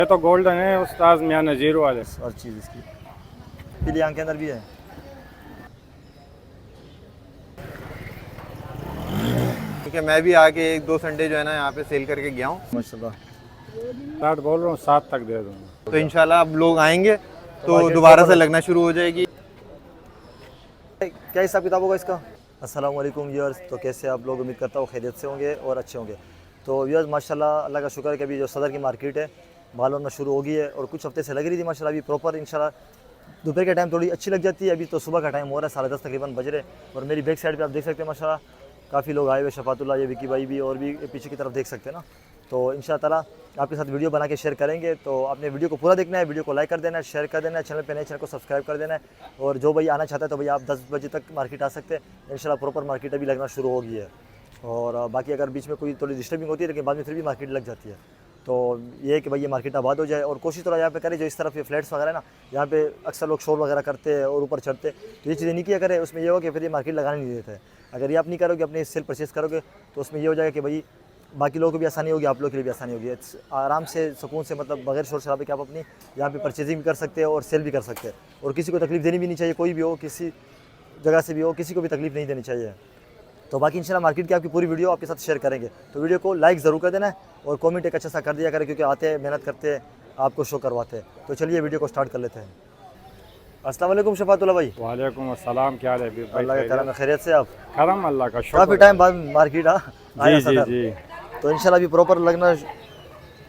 ये तो गोल्डन है उस्ताद मियां नजीर वाले। हर चीज़ इसकी पीली आंख के अंदर भी है। क्योंकि मैं भी आके 1-2 संडे जो है ना यहाँ पे सेल करके गया हूँ। माशाल्लाह 60 बोल रहा हूँ, 7 तक दे दूँगा। तो इंशाल्लाह अब लोग आएंगे तो दोबारा से लगना शुरू हो जाएगी। क्या हिसाब किताब होगा इसका? अस्सलाम वालेकुम व्यूअर्स, तो कैसे आप लोग? उम्मीद करता हूँ खैरियत से होंगे और अच्छे होंगे। तो व्यूअर्स माशाल्लाह अल्लाह का शुक्र है कि अभी जो सदर की मार्केट है माल होना शुरू हो गई है और कुछ हफ्ते से लग रही थी माशाल्लाह। अभी प्रॉपर इंशाल्लाह दोपहर के टाइम थोड़ी अच्छी लग जाती है। अभी तो सुबह का टाइम हो रहा है, 10:30 तकरीबन बज रहे और मेरी बैक साइड पे आप देख सकते हैं माशाल्लाह काफ़ी लोग आए हुए, शफातुल्लाह, ये विकी भाई भी और भी पीछे की तरफ देख सकते हैं ना। तो इंशाअल्लाह ताला आपके साथ वीडियो बना के शेयर करेंगे। तो आपने वीडियो को पूरा देखना है, वीडियो को लाइक कर देना है, शेयर कर देना है, चैनल पे नए चैनल को सब्सक्राइब कर देना है। और जो भाई आना चाहता है तो भाई आप 10 बजे तक मार्केट आ सकते हैं इंशाल्लाह। प्रॉपर मार्केट अभी लगना शुरू हो गई है और बाकी अगर बीच में कोई थोड़ी डिस्टर्बिंग होती है लेकिन बाद में फिर भी मार्केट लग जाती है। तो ये है कि भाई ये मार्केट आबाद हो जाए और कोशिश थोड़ा यहाँ पे करें। जो इस तरफ ये फ्लैट्स वगैरह ना, यहाँ पे अक्सर लोग शोर वगैरह करते हैं और ऊपर चढ़ते हैं, तो ये चीज़ें नहीं किया करें। उसमें ये हो कि फिर ये मार्केट लगाने नहीं देते। अगर ये आप नहीं करोगे, अपने सेल परचेस करोगे तो उसमें ये हो जाएगा कि भाई बाकी लोगों को भी आसानी होगी, आप लोगों के लिए भी आसानी होगी। आराम से सुकून से, मतलब बगैर शोर शराबे के आप अपनी यहाँ पे परचेजिंग भी कर सकते हैं और सेल भी कर सकते हैं। और किसी को तकलीफ देनी भी नहीं चाहिए, कोई भी हो, किसी जगह से भी हो, किसी को भी तकलीफ नहीं देनी चाहिए। तो बाकी इंशाल्लाह मार्केट की आपकी पूरी वीडियो आपके साथ शेयर करेंगे। तो वीडियो को लाइक ज़रूर कर देना है और कमेंट एक अच्छा सा कर दिया करें, क्योंकि आते हैं, मेहनत करते हैं, आपको शो करवाते हैं। तो चलिए वीडियो को स्टार्ट कर लेते हैं। अस्सलाम वालेकुम शफातुल्लाह भाई। वालेकुम अस्सलाम, क्या हाल है? अल्लाह का करम है, खैरियत से आप? करम अल्लाह का शुक्र। काफ़ी टाइम बाद मार्केट आया जी सदर। जी। तो इंशाल्लाह अभी प्रॉपर लगना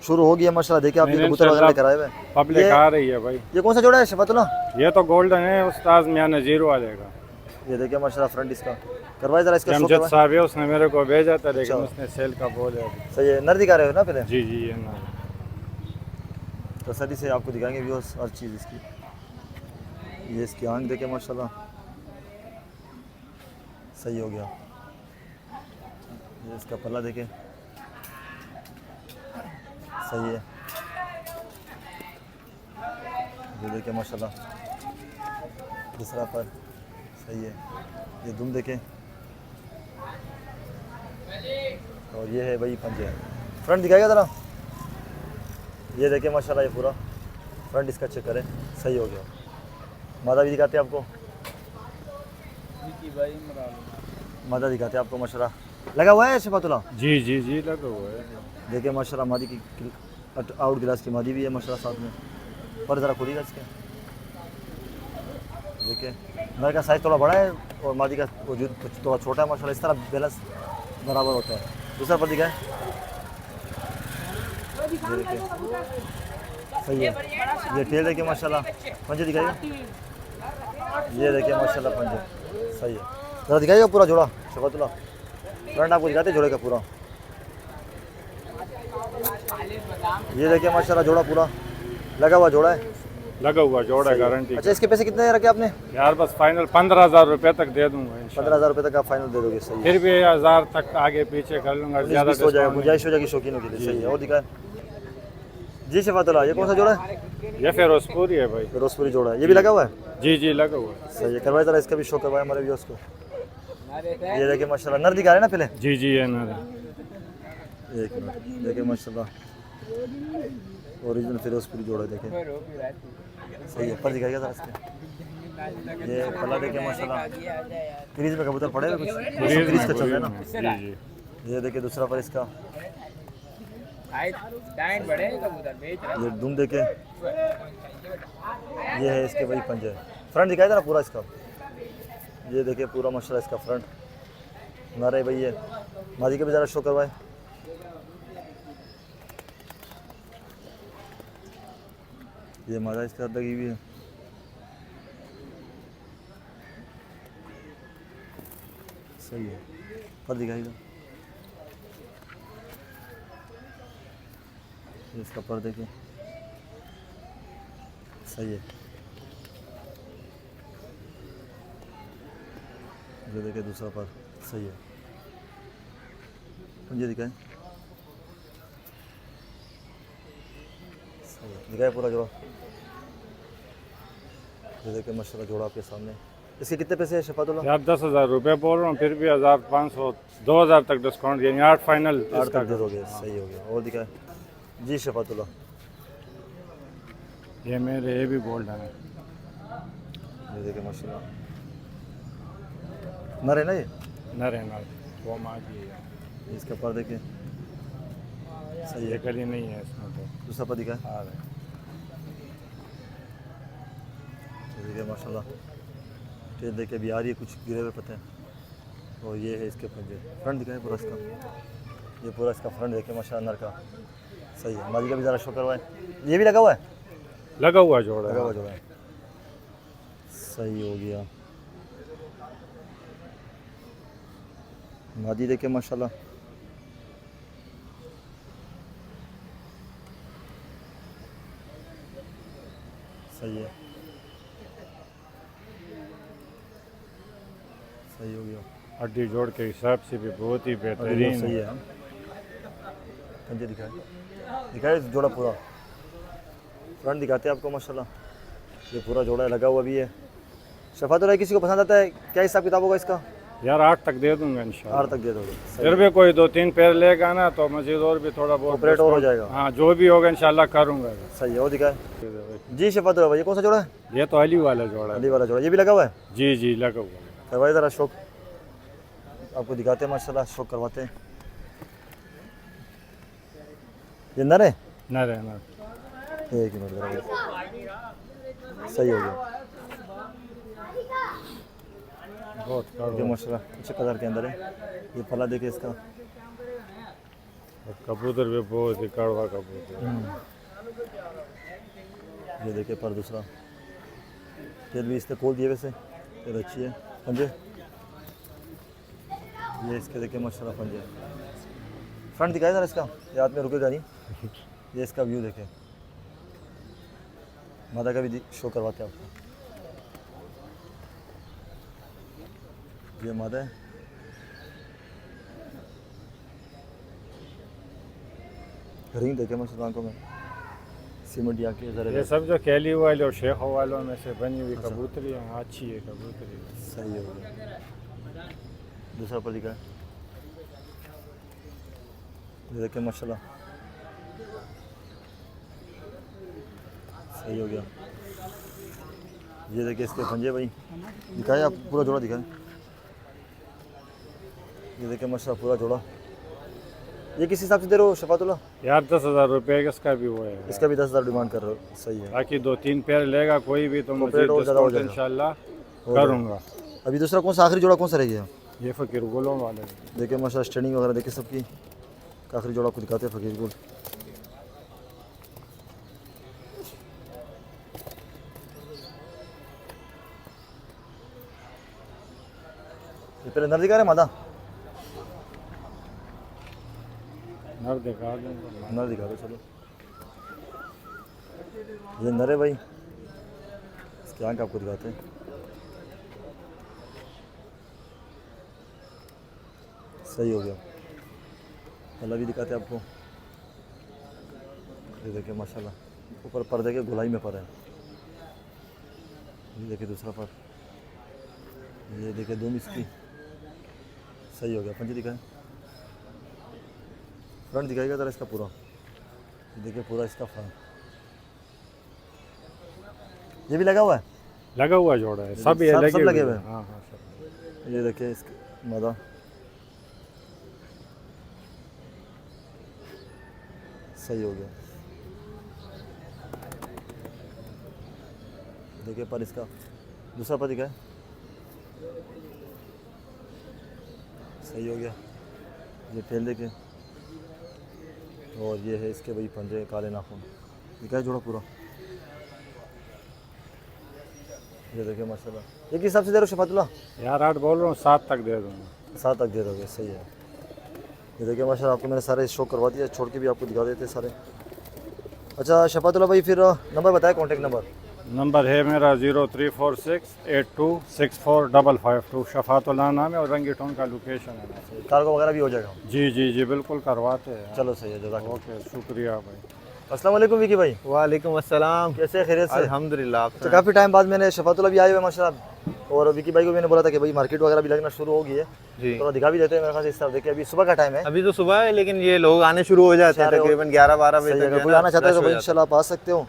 शुरू हो गया माशाल्लाह। देखिए आप ये कबूतर वगैरह लेकर आए हुए हैं। पब्लिक आ रही है भाई। ये कौन सा जोड़ा है शफातुल्लाह? ये तो गोल्डन है उस्ताद मियां नजीर वाले का। ये देखिए माशाल्लाह फ्रंट इसका करवाए जरा, इसका शो जमशेद करवाए। साहब है, उसने मेरे को भेजा था लेकिन अच्छा। उसने सेल का बोला। सही है, नर दिखा रहे हो ना पहले? जी जी ये ना। तसल्ली से आपको दिखाएंगे व्यूअर्स हर चीज़ इसकी। ये इसकी आंख देखे माशाल्लाह सही हो गया। ये इसका पल्ला देखे सही है। ये देखे माशाल्लाह दूसरा पर सही है। ये दुम देखें और ये है भाई पंजे। फ्रंट दिखाएगा ज़रा। ये देखें माशाल्लाह ये पूरा फ्रंट इसका चेक करें, सही हो गया। मादा भी दिखाते हैं आपको, मादा दिखाते हैं आपको माशाल्लाह। लगा हुआ है शफातुल्लाह? जी जी जी लगा हुआ है। देखिए माशाल्लाह मादी की आउट गिलास की मादी भी है माशाल्लाह साथ में। पर ज़रा खुलेगा इसके, देखिए नर का साइज़ थोड़ा बड़ा है और मादी का वजूद थोड़ा छोटा है माशाल्लाह। इस तरह बैलेंस बराबर होता है। दूसरा पर दिखाएं, ये देखिए सही है। ये टेल देखिए माशाल्लाह। पंजे दिखाइए, ये देखिए माशाल्लाह पंजे सही है। ज़रा दिखाइएगा पूरा जोड़ा शफातुल्लाह। फ्रंट आपको दिखाते जोड़े का पूरा। ये देखिए माशाल्लाह जोड़ा पूरा लगा हुआ जोड़ा है, लगा हुआ जोड़ा है, गारंटी। अच्छा इसके पैसे कितने रखे आपने? यार बस फाइनल 15,000 रुपये तक दे दूंगा इंशाल्लाह। 15,000 रुपये तक आप फाइनल दे दोगे? सही है। फिर भी 1000 तक आगे पीछे कर लूंगा, ज़्यादा हो जाएगा, गुंजाइश हो जाएगी शौकीनों के लिए। सही है। और दिखाए जी शफातुल्लाह। ये कौन सा जोड़ा है? ये फिरोजपुरी है भाई। फिरोजपुरी जोड़ा है, ये भी लगा हुआ है? जी जी लगा हुआ है। सही है। करवाए ज़रा इसका भी शो करवाए हमारे व्यूअर्स को। ये देखिए माशाल्लाह नर दिखा रहे हैं ना पहले? जी जी ये ना। एक मिनट देखिए माशाल्लाह ओरिजिनल फिरोजपुरी जोड़ा है, देखें सही है। पर दिखाइएगा ज़रा इसके। ये पल्ला देखिए माशाल्लाह क्रीज में कबूतर पड़े हुए कुछ क्रीज का चल रहा है ना। जी जी। ये देखिए दूसरा पर इसका, ये दुम देखे, ये है इसके वही पंजे। फ्रंट दिखाई दे ना पूरा इसका, ये देखिए पूरा माशाल्लाह इसका फ्रंट नारे भाई। ये मादी का भी ज़रा शो करवाए। ये मादा इसके साथ लगी हुई है, सही है। पर दिखाई दो, इसका पर देखिए सही है। ये देखिए दूसरा पर सही है। मुझे दिखाएं, सही है। दिखाए पूरा जोड़ा। ये देखिए माशाल्लाह जोड़ा आपके सामने। इसके कितने पैसे है शफातुल्लाह? यार 10,000 रुपये बोल रहा हूँ, फिर भी 1,500 2,000 तक डिस्काउंट, यानी 8 फाइनल 8 तक दे दोगे? सही हो गया। और दिखाए जी शफातुल्लाह। ये मेरे ये भी गोल्डन है। ये देखिए माशाल्लाह, नर है ना ये? नर है नर, वो मादी है। इसके पर देखिए सही ये है। कली नहीं है इसमें तो। दूसरा पर दिखा है, आ रहा है। ये देखिए माशाल्लाह, टेल देखिए अभी आ रही है, कुछ गिरे हुए पत्ते हैं। और ये है इसके पंजे, फ्रंट दिखाए पूरा इसका, ये पूरा इसका फ्रंट देखिए माशाल्लाह नर का। सही है, मादी का भी ज़रा शो करवाए। ये भी लगा हुआ है? लगा हुआ जोड़ा लगा है। हुआ जोड़ा है। सही हो गया। मादी देखिए माशाल्लाह, सही है, सही हो गया। हड्डी जोड़ के हिसाब से भी बहुत ही अभी वो बेहतरीन सही है। है। पंजे दिखाए, दिखाए जोड़ा पूरा, फ्रंट दिखाते हैं आपको माशाल्लाह। ये पूरा जोड़ा लगा हुआ भी है। शफातुल्लाह किसी को पसंद आता है, क्या हिसाब किताब होगा इसका? यार 8 तक दे दूंगा इंशाल्लाह। 8 तक दे दोगे? फिर भी कोई 2-3 पैर लेगा ना तो मजीद और भी थोड़ा बहुत ऑपरेट और हो जाएगा। हाँ जो भी होगा इंशाल्लाह करूंगा। सही है, वो दिखाए जी। शफातुल्लाह भाई ये कौन सा जोड़ा है? ये तो अली वाला जोड़ा है। अली वाला जोड़ा, ये भी लगा हुआ है? जी जी लगा हुआ है। करवाइए ज़रा शौक, आपको दिखाते हैं माशाल्लाह, शौक करवाते हैं। ये नर है? नर है नर। एक मिनट ज़रा, सही हो गया। बहुत ये कड़वा। माशाल्लाह अच्छे कलर के अंदर है। ये फला देखिए इसका, और कबूतर भी बहुत ही कड़वा कबूतर है। ये देखिए पर दूसरा, तेल भी इसने खोल दिए वैसे, तेल अच्छी है। पंजे ये इसके देखिए माशाल्लाह पंजे, फ्रंट दिखाए ज़रा इसका, ये हाथ में रुकेगा नहीं। ये इसका व्यू देखें, मादा का भी शो करवाते हैं आपको। ये मादा है, रिंग देखे माशाल्लाह आंखों में, सीमेंट आँखें ये ज़रा। सब जो कैली वाले और शेखों वालों में से बनी हुई कबूतरी है, अच्छी है कबूतरी। सही हो गया। दूसरा पर लिखा है, ये देखिए माशाल्लाह, सही हो गया। ये देखिए इसके पंजे भाई, दिखाए आप पूरा जोड़ा दिखाए। ये देखिए माशाल्लाह पूरा जोड़ा। ये किस हिसाब से दे रहे हो शफातुल्लाह? यार 10,000 रुपये इसका भी वो है। इसका भी 10,000 डिमांड कर रहे हो? सही है। बाकी 2-3 पैर लेगा कोई भी तो ऑपरेट और ज़्यादा हो डिस्काउंट जाएगा। इंशाल्लाह हो जाएगा। करूँगा। अभी दूसरा कौन सा आखिरी जोड़ा कौन सा रह गया? ये फकीर गुलों वाले। देखिए माशाल्लाह स्टैंडिंग वगैरह देखिए सबकी। आखिरी जोड़ा आपको दिखाते हैं फकीर गुल। ये पहले नर दिखा रहे मादा? नर दिखा दूँगा। नर दिखा दो चलो। ये नर है भाई, इसकी आँख आपको दिखाते हैं। सही हो गया। पल्ला भी दिखाते हैं आपको। ये देखिए माशाल्लाह, ऊपर पर्दे के गोलाई में पर है। ये देखिए दूसरा पर, ये देखिए दुम इसकी। सही हो गया। पंजे दिखाए, फ्रंट दिखाएगा ज़रा इसका पूरा। ये देखिए पूरा इसका फ्रंट, ये भी लगा हुआ है? लगा हुआ जोड़ा है। सब ये सब लगे लगे हुए हुए हैं। हैं। हाँ हाँ सब। ये देखिए इसका मादा, सही हो गया। देखिए पर इसका दूसरा पर दिखा है, सही हो गया। ये टेल देखिए, और ये है इसके भाई पंजे काले नाखून, दिखा है जोड़ा पूरा। ये देखिए माशाल्लाह। ये किस हिसाब से दे रहे हो शफातुल्लाह? यार 8 बोल रहा हूँ, 7 तक दे दूँगा। 7 तक दे दोगे? सही है। ये देखिए माशाल्लाह, आपको मैंने सारे शो करवा दिया, छोड़ के भी आपको दिखा देते सारे। अच्छा शफातुल्लाह भाई, फिर नंबर बताए, कॉन्टेक्ट नंबर। नंबर है मेरा 034682645552। शफातुल्लाह नाम है और रंगी टोन का लोकेशन है। कार्गो वगैरह भी हो जाएगा? जी जी जी बिल्कुल करवाते हैं। चलो सही है, जज़ाकल्लाह। ओके शुक्रिया भाई। अस्सलाम वालेकुम विकी भाई, वालेकुम अस्सलाम। कैसे खैरियत से? अल्हम्दुलिल्लाह। अच्छा काफ़ी टाइम बाद मैंने शफातुल्लाह भी आए हुए माशाल्लाह, और विकी भाई को मैंने बोला था कि भाई मार्केट वगैरह भी लगना शुरू हो गई है, जी थोड़ा दिखा भी देते हैं मेरे ख्याल से। इस तरफ देखिए अभी सुबह का टाइम है, अभी तो सुबह है, लेकिन ये लोग आने शुरू हो जाते हैं सारे तकरीबन 11-12 बजे सही तक। है। जो है कोई ना, आना चाहता है तो rush हो भाई जाता इंशाल्लाह आप आ सकते हो।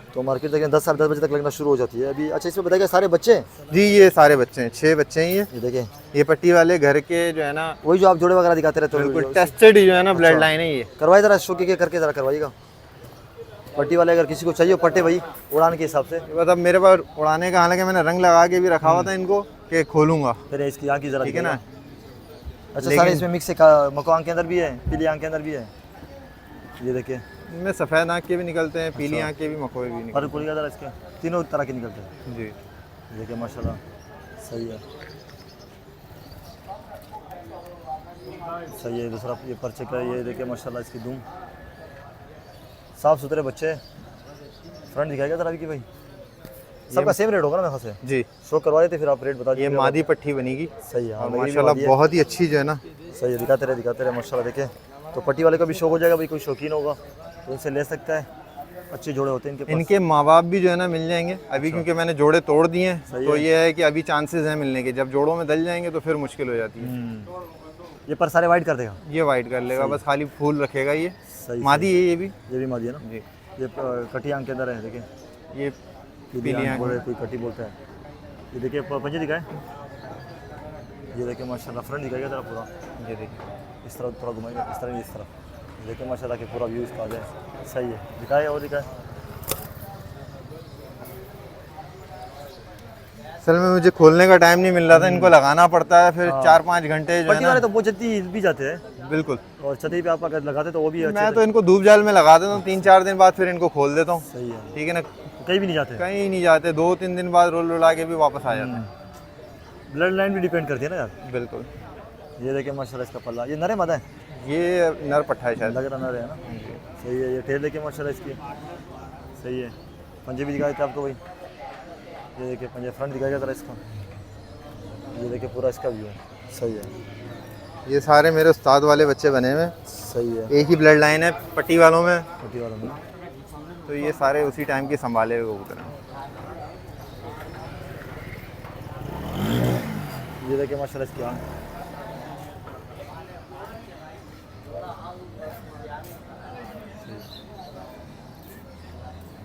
तो मार्केट तक 10 साढ़े 10 बजे तक लगना शुरू हो जाती है अभी। अच्छा इसमें बताइए सारे बच्चे हैं? जी ये सारे बच्चे हैं, 6 बच्चे हैं ये देखें, ये पट्टी वाले घर के जो है ना, वही जो आप जोड़े वगैरह दिखाते रहते हो, बिल्कुल टेस्टेड जो है ना ब्लड लाइन है ये। करवाइए ज़रा, शो के करके ज़रा करवाइएगा। पट्टी वाले अगर किसी को चाहिए पट्टे भाई उड़ान के हिसाब से, मतलब मेरे पास उड़ाने का, हालांकि मैंने रंग लगा के भी रखा हुआ था इनको कि खोलूंगा, फिर इसकी आँख की ज़रा ठीक है ना। अच्छा सारे इसमें मिक्स है, मको आँख के अंदर भी है, पीली आँख के अंदर भी है। ये देखिए इनमें सफ़ेद आँख के भी निकलते हैं, पीली आँख के भी, मकोए भी निकलते फर्क पड़ेगा ज़रा इसके, तीनों तरह के निकलते हैं। हैं। जी ये देखिए माशाल्लाह सही है, सही है। दूसरा ये पर्चे का, ये देखिए माशाल्लाह इसकी दूम, साफ़ सुथरे बच्चे। फ्रंट दिखाएगा ज़रा भी कि भाई सबका सेम रेट होगा ना मेरे ख्याल से? जी शो करवा देते फिर आप रेट बता ये दीजिए। मादी पट्टी बनेगी, सही है, हाँ, और मेरी भी माशाल्लाह मादी है। बहुत ही अच्छी जो है ना। सही है, दिखाते रहे माशाल्लाह। देखिए तो पट्टी वाले का भी शौक हो जाएगा भाई, कोई शौकीन होगा तो इनसे ले सकता है, अच्छे जोड़े होते हैं इनके पास। इनके माँ बाप भी जो है ना मिल जाएंगे अभी, क्योंकि मैंने जोड़े तोड़ दिए हैं, सही तो है। ये है कि अभी चांसेस हैं मिलने के। जब जोड़ों में दल जाएंगे तो फिर मुश्किल हो जाती है। ये पर सारे वाइट कर देगा? ये वाइट कर लेगा, बस खाली फूल रखेगा ये। सही, मादी है ये भी मादी है ना जी। ये कटी आंख के अंदर है, देखिए ये पीली आंख बोले, कोई कटी बोलता है। ये देखिए पंजे दिखाए, ये देखिए माशाल्लाह। फ्रंट दिखाएगा जरा पूरा, ये देखिए इस तरह थोड़ा घुमाएगा, इस तरह नहीं, इस तरफ। देखिए माशाल्लाह कि पूरा व्यू इसका आ जाए। सही है, दिखाए और दिखाए। असल में मुझे खोलने का टाइम नहीं मिल रहा था, इनको लगाना पड़ता है फिर 4-5 घंटे जो है पट्टी ना। वाले तो बहुत जल्दी हिल भी जाते हैं, बिल्कुल, और छतरी पे आप अगर लगाते तो वो भी अच्छे मैं तो इनको धूप जाल में लगा देता हूँ, 3-4 दिन बाद फिर इनको खोल देता हूँ। सही है, ठीक है ना, कहीं भी नहीं जाते। कहीं नहीं जाते, 2-3 दिन बाद रोल रुला के भी वापस आ जाते हैं। ब्लड लाइन भी डिपेंड करती है ना यार। बिल्कुल, ये देखिए माशाल्लाह इसका पल्ला, ये नरे मादा है, ये नर पट्ठा है शायद। लग रहा नर है ना। सही है, ये टेल देखिए माशाल्लाह इसकी, सही है। पंजे भी दिखाए थे आपको भाई, ये देखिए पंजे। फ्रंट दिखाएगा ज़रा इसका, ये देखिए पूरा इसका व्यू है। सही है, ये सारे मेरे उस्ताद वाले बच्चे बने हुए हैं, सही है। एक ही ब्लड लाइन है पट्टी वालों में, पट्टी वाला में तो ये सारे उसी टाइम के संभाले हुए कबूतर हैं। ये देखिए माशाल्लाह इसकी आँख,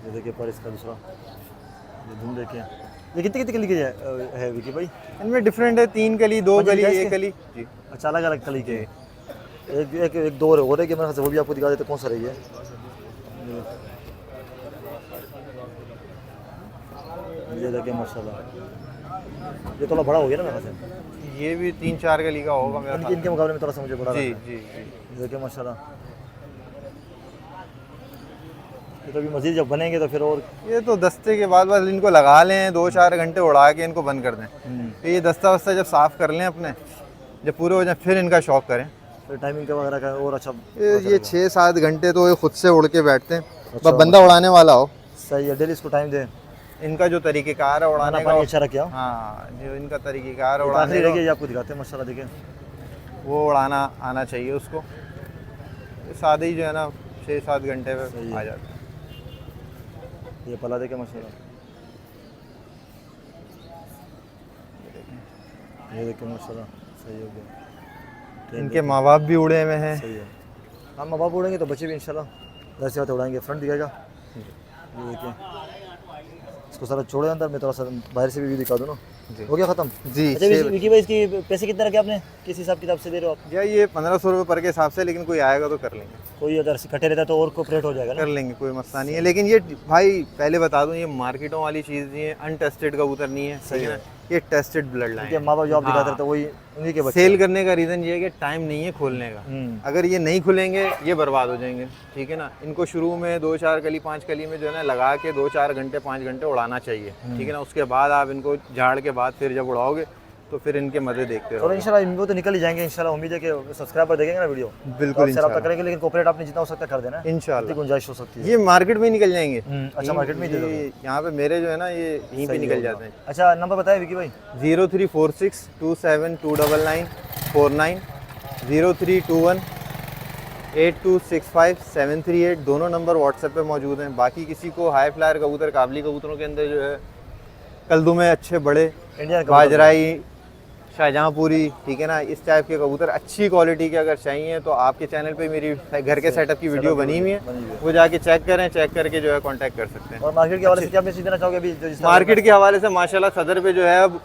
ये देखिए पर इसका दूसरा, ये धुन देखिए। ये कितने कितने कली के है विकी भाई? इनमें डिफरेंट है, 3 कली, 2 पंजे कली, दिखाए 1 इसके? कली जी। अच्छा अलग अलग कली के, एक दो हो रहे कि मेरे ख्याल से वो भी आपको दिखा देते कौन सा रही है। ये देखिए माशाल्लाह, ये थोड़ा बड़ा हो गया ना मेरे ख्याल से, ये भी 3-4 कली का होगा मेरा ख्याल। इनके मुकाबले में थोड़ा सा मुझे बड़ा जी लगा। जी जी। देखिए माशाल्लाह, ये तो अभी मज़ीद जब बनेंगे तो फिर और। ये तो दस्ते के बाद बस इनको लगा लें, 2-4 घंटे उड़ा के इनको बंद कर दें। तो ये दस्ता वस्ता जब साफ़ कर लें अपने, जब पूरे हो जाए फिर इनका शौक करें। फिर टाइमिंग का वगैरह का और अच्छा। ये 6-7 घंटे तो ये खुद से उड़ के बैठते हैं, अच्छा, बस बंदा उड़ाने वाला हो। सही है, डेली इसको टाइम दें, इनका जो तरीक़ेकार है खाना उड़ाने पानी का, अच्छा रखे। हाँ जो इनका तरीक़ेकार है आखिरी उड़ाने रह गया, का, ये आपको दिखाते हैं माशाल्लाह। देखिए वो उड़ाना आना चाहिए उसको। ये सादे ही जो है ना 6-7 घंटे सही में है। आ जाते हैं। ये पला देखे माशाल्लाह, ये देखिए माशाल्लाह सही हो गया। इनके माँ बाप भी उड़े हुए हैं। सही है, हम माँ बाप उड़ेंगे तो बच्चे भी इंशाल्लाह वैसे बात उड़ाएंगे। फ्रंट दिखाएगा, ये देखिए इसको सारा छोड़े अंदर, मैं थोड़ा सा बाहर से भी दिखा दूँ ना। जी। हो गया ख़त्म जी अच्छा विकी भाई, इसकी पैसे कितने रखे आपने, किस हिसाब किताब से दे रहे हो आप? या ये 1500 रुपये पर के हिसाब से, लेकिन कोई आएगा तो कर लेंगे, कोई अगर इकट्ठे रहता है तो और कोऑपरेट हो जाएगा ना? कर लेंगे, कोई मसला नहीं है। लेकिन ये भाई पहले बता दूं, ये मार्केटों वाली चीज़ नहीं है, अनटेस्टेड कबूतर नहीं है, सही है ना, ये टेस्टेड ब्लड लाइन क्योंकि है। माँ बाप जो आप दिखाते हाँ। रहते तो वही उन्हीं के बच्चे। सेल करने का रीज़न ये है कि टाइम नहीं है खोलने का। अगर ये नहीं खुलेंगे ये बर्बाद हो जाएंगे, ठीक है ना। इनको शुरू में 2-4 कली 5 कली में जो है ना लगा के 2-4 घंटे 5 घंटे उड़ाना चाहिए, ठीक है ना। उसके बाद आप इनको झाड़ के बाद फिर जब उड़ाओगे तो फिर इनके मज़े देखते और रहो। इंशाल्लाह वो तो निकल ही जाएंगे इंशाल्लाह। उम्मीद है कि सब्सक्राइबर देखेंगे ना वीडियो, बिल्कुल आपसे रब्ता करेंगे, लेकिन कोऑपरेट आपने जितना हो सकता है कर देना है, इंशाल्लाह। इतनी गुंजाइश हो सकती है। ये मार्केट में ही निकल जाएंगे। अच्छा मार्केट में ही दे दोगे? यहाँ पे मेरे जो है ना ये यहीं पे निकल जाते हैं। अच्छा नंबर बताए विकी भाई? 0346 27299 49, 0321 8265 738, दोनों नंबर व्हाट्सएप पे मौजूद हैं। बाकी किसी को हाई फ्लायर कबूतर, काबली कबूतरों के अंदर जो है कल्दू में अच्छे बड़े इंडियन बाजराई शाहजहाँपुरी, ठीक है ना, इस टाइप के कबूतर अच्छी क्वालिटी के अगर चाहिए तो आपके चैनल पे मेरी घर के सेटअप की वीडियो बनी हुई है, वो जाके चेक करें, चेक करके जो है कांटेक्ट कर सकते हैं। और मार्केट के हवाले से क्या मैसेज देना चाहोगे अभी जो जिस तरह मार्केट के हवाले से माशाल्लाह सदर पे जो है अब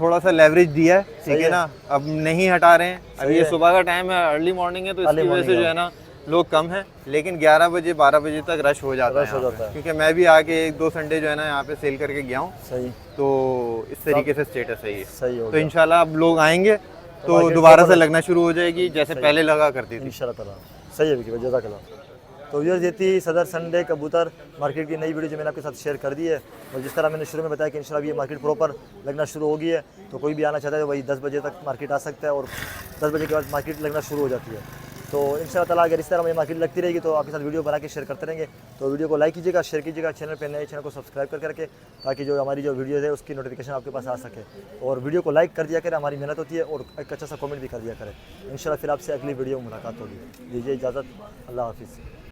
थोड़ा सा लेवरेज दिया है, ठीक है ना, अब नहीं हटा रहे हैं। अब ये सुबह का टाइम है, अर्ली मॉर्निंग है, तो इसकी वजह से जो है ना लोग कम हैं, लेकिन 11 बजे 12 बजे तक रश हो जाता है, क्योंकि मैं भी आके 1-2 संडे जो है ना यहाँ पे सेल करके गया हूँ, सही तो इस तरीके से स्टेटस है ये। सही हो तो इंशाल्लाह अब लोग आएंगे तो दोबारा से लगना शुरू हो जाएगी जैसे पहले लगा करती थी। इंशाल्लाह ताला सही है विकी भाई, जज़ाकल्लाह। तो व्यूअर्स ये थी सदर संडे कबूतर मार्केट की नई वीडियो जो मैंने आपके साथ शेयर कर दी है। और जिस तरह मैंने शुरू में बताया कि इंशाल्लाह ये मार्केट प्रॉपर लगना शुरू हो गई है, तो कोई भी आना चाहता है तो वही 10 बजे तक मार्केट आ सकता है और 10 बजे के बाद मार्केट लगना शुरू हो जाती है। तो इंशाल्लाह ताला अगर इस तरह हमें मार्केट लगती रहेगी तो आपके साथ वीडियो बना के शेयर करते रहेंगे। तो वीडियो को लाइक कीजिएगा, शेयर कीजिएगा, चैनल पे नए चैनल को सब्सक्राइब करके रखें ताकि जो हमारी जो वीडियोज़ है उसकी नोटिफिकेशन आपके पास आ सके। और वीडियो को लाइक कर दिया करें, हमारी मेहनत होती है, और एक अच्छा सा कमेंट भी कर दिया करें। इंशाल्लाह फिर आपसे अगली वीडियो में मुलाकात होगी। दीजिए इजाज़त, अल्लाह हाफिज़।